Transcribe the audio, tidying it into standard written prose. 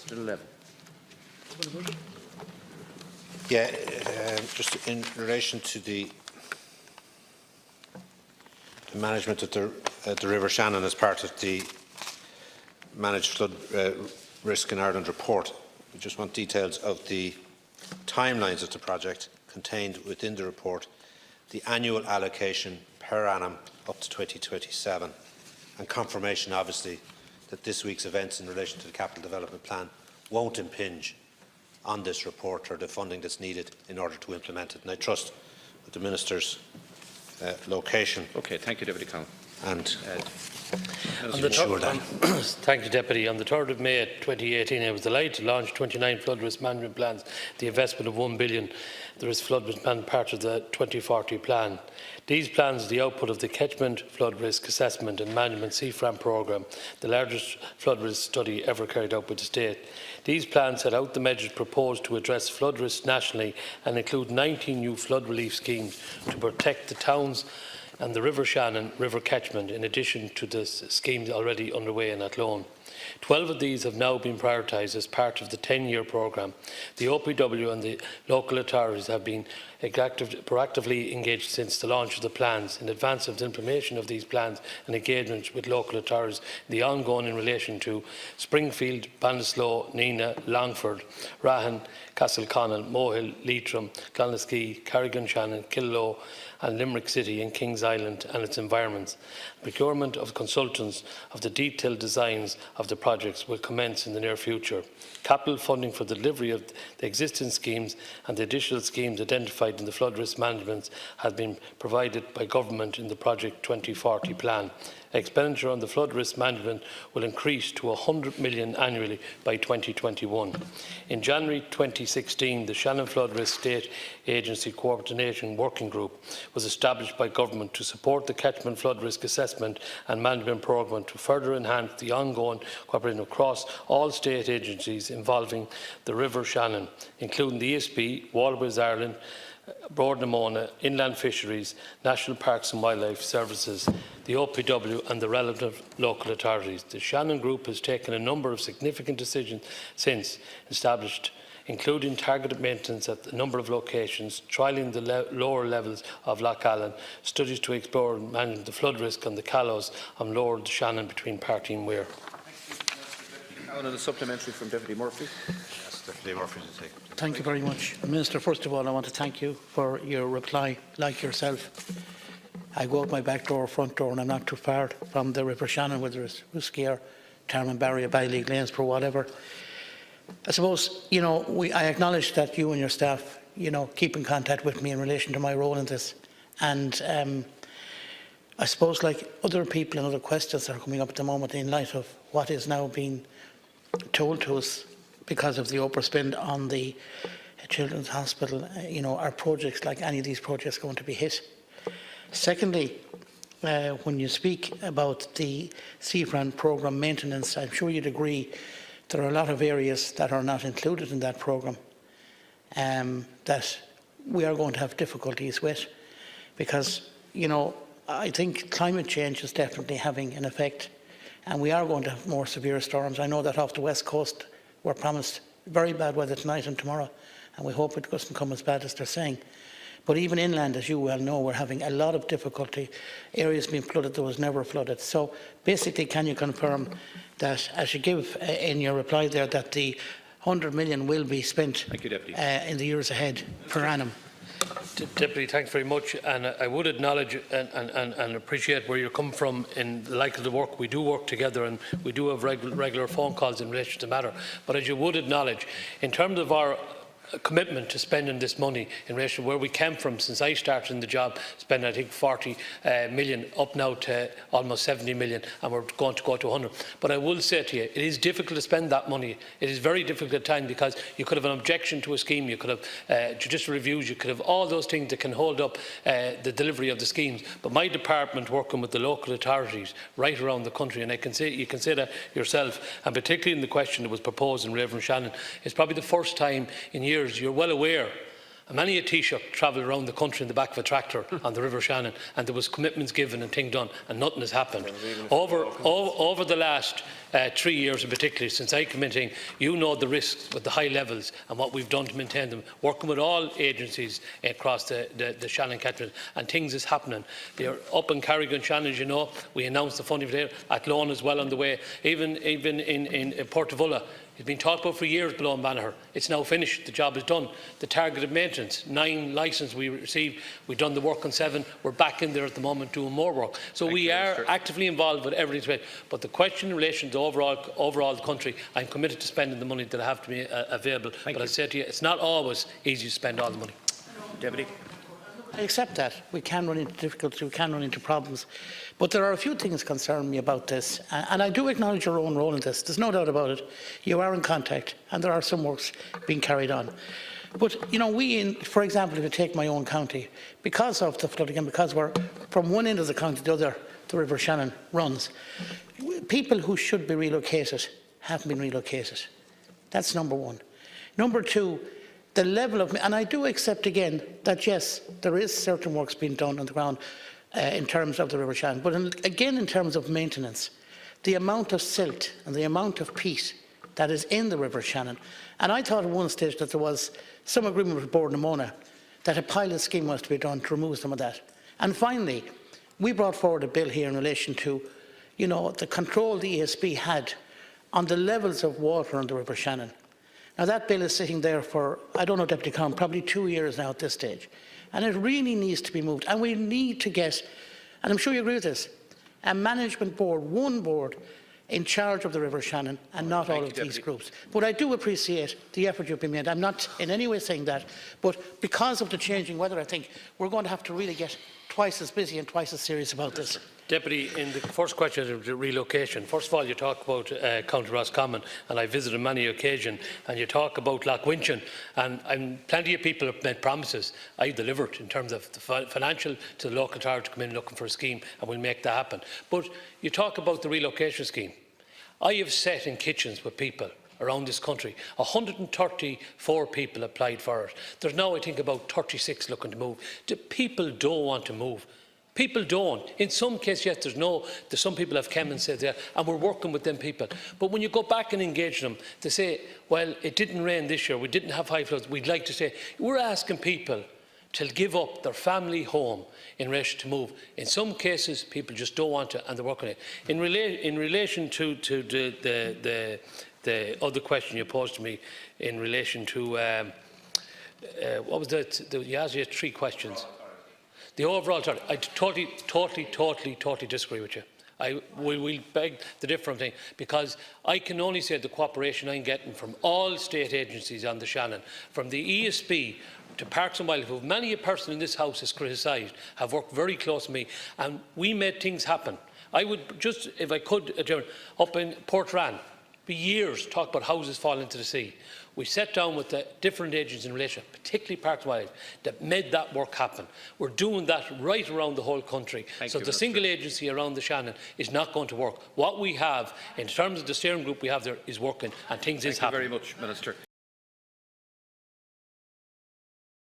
Still 11. Yeah, just in relation to the management of the River Shannon as part of the Managed Flood Risk in Ireland report. We just want details of the timelines of the project contained within the report, the annual allocation per annum up to 2027, and confirmation, obviously, that this week's events in relation to the Capital Development Plan won't impinge on this report or the funding that's needed in order to implement it. And I trust with the Minister's location. Okay, thank you, Deputy Conn. And thank you, Deputy. On the 3rd of May 2018, I was delighted to launch 29 flood risk management plans, the investment of £1 billion. The risk flood risk plan part of the 2040 plan. These plans are the output of the Catchment Flood Risk Assessment and Management CFRAM programme, the largest flood risk study ever carried out by the state. These plans set out the measures proposed to address flood risks nationally and include 19 new flood relief schemes to protect the towns and the River Shannon River catchment, in addition to the schemes already underway in Athlone. 12 of these have now been prioritised as part of the 10-year programme. The OPW and the local authorities have been proactively engaged since the launch of the plans in advance of the implementation of these plans and engagement with local authorities, the ongoing in relation to Springfield, Ballinasloe, Nina, Longford, Rahan, Castleconnan, Mohill, Leitrim, Clonaskee, Carrigan Shannon, Killaloe and Limerick City and Kings Island and its environments. Procurement of consultants of the detailed designs of the projects will commence in the near future. Capital funding for the delivery of the existing schemes and the additional schemes identified in the flood risk management has been provided by Government in the Project 2040 plan. Expenditure on the flood risk management will increase to £100 million annually by 2021. In January 2016, the Shannon Flood Risk State Agency Coordination Working Group was established by Government to support the Catchment Flood Risk Assessment and Management Programme to further enhance the ongoing cooperation across all state agencies involving the River Shannon, including the ESB, Waterways Ireland, Broad na Móna, Inland Fisheries, National Parks and Wildlife Services, the OPW and the relevant local authorities. The Shannon Group has taken a number of significant decisions since established, including targeted maintenance at a number of locations, trialling the lower levels of Lough Allen, studies to explore and manage the flood risk on the Callows and lower the Shannon between Party and Weir. And a supplementary from Deputy Murphy. yes, Deputy Murphy to take. Thank you very much. Minister, first of all, I want to thank you for your reply. Like yourself, I go out my back door, front door, and I'm not too far from the River Shannon, whether it's Ruskier, Tarmanbarry, Bailey, Gainsborough, whatever. I suppose, I acknowledge that you and your staff, keep in contact with me in relation to my role in this. And I suppose, like other people and other questions that are coming up at the moment in light of what is now being told to us because of the overspend on the Children's Hospital, are projects like any of these projects going to be hit? Secondly, when you speak about the CFRAN programme maintenance, I'm sure you'd agree there are a lot of areas that are not included in that programme that we are going to have difficulties with because, I think climate change is definitely having an effect and we are going to have more severe storms. I know that off the west coast we're promised very bad weather tonight and tomorrow, and we hope it doesn't come as bad as they're saying. But even inland, as you well know, we're having a lot of difficulty. Areas being flooded that was never flooded. So basically, can you confirm that, as you give in your reply there, that the £100 million will be spent Thank you, Deputy. In the years ahead per annum? Deputy, thanks very much, and I would acknowledge and appreciate where you're coming from in the like of the work. We do work together and we do have regular phone calls in relation to the matter. But as you would acknowledge, in terms of our commitment to spending this money in relation to where we came from since I started in the job, spending I think 40 million up now to almost 70 million, and we're going to go to 100. But I will say to you, it is difficult to spend that money. It is very difficult at times because you could have an objection to a scheme, you could have judicial reviews, you could have all those things that can hold up the delivery of the schemes. But my department, working with the local authorities right around the country, and you can say that yourself, and particularly in the question that was proposed in River Shannon, it's probably the first time in years you're well aware Many a Taoiseach travelled around the country in the back of a tractor on the River Shannon, and there was commitments given and things done, and nothing has happened. Over the last 3 years in particular, since I came in, you know the risks with the high levels and what we've done to maintain them, working with all agencies across the Shannon catchment, and things is happening. They're up in Carrigan Shannon, as you know, we announced the funding for there, at Lone as well on the way, even in Portavola. It's been talked about for years below in Banagher. It's now finished. The job is done. The targeted maintenance, 9 licences we received. We've done the work on 7. We're back in there at the moment doing more work. So we are actively involved with everything. But the question in relation to overall the country, I'm committed to spending the money that I have to be available. But I say to you, it's not always easy to spend all the money. Deputy. I accept that. We can run into difficulties, we can run into problems. But there are a few things concern me about this. And I do acknowledge your own role in this. There's no doubt about it. You are in contact, and there are some works being carried on. But, you know, for example, if you take my own county, because of the flooding and because we're from one end of the county to the other, the River Shannon runs, people who should be relocated haven't been relocated. That's number one. Number two, the level of, and I do accept again that yes, there is certain works being done on the ground in terms of the River Shannon, but again in terms of maintenance, the amount of silt and the amount of peat that is in the River Shannon. And I thought at one stage that there was some agreement with Bord na Móna that a pilot scheme was to be done to remove some of that. And finally, we brought forward a bill here in relation to, you know, the control the ESB had on the levels of water on the River Shannon. Now that bill is sitting there for, I don't know, Deputy Conn, probably 2 years now at this stage. And it really needs to be moved. And we need to get, and I'm sure you agree with this, a management board, one board, in charge of the River Shannon and not all of these groups. But I do appreciate the effort you've been made. I'm not in any way saying that. But because of the changing weather, I think we're going to have to really get twice as busy and twice as serious about this. Deputy, in the first question of the relocation, first of all you talk about County Roscommon, and I visited many occasions, and you talk about Loch Winchin, and plenty of people have made promises. I delivered in terms of the financial to the local authority to come in looking for a scheme, and we'll make that happen. But you talk about the relocation scheme. I have sat in kitchens with people around this country. 134 people applied for it. There's now, I think, about 36 looking to move. The people don't want to move. People don't. In some cases, yes, there's some people have come and said that, and we're working with them people. But when you go back and engage them, they say, well, it didn't rain this year, we didn't have high floods. We'd like to say, we're asking people to give up their family home in relation to move. In some cases, people just don't want to, and they're working it. In relation to the other question you posed to me, in relation to, what was that? You asked me 3 questions. The overall target, I totally disagree with you. We'll beg the different thing, because I can only say the cooperation I'm getting from all state agencies on the Shannon, from the ESB to Parks and Wildlife, who many a person in this House has criticised, have worked very close to me, and we made things happen. I would just, if I could, up in Portrane, for years talk about houses falling into the sea. We sat down with the different agencies in relation, particularly Parks and Wildlife, that made that work happen. We're doing that right around the whole country. So the single agency around the Shannon is not going to work. What we have, in terms of the steering group we have there, is working, and things is happening. Thank you very much, Minister.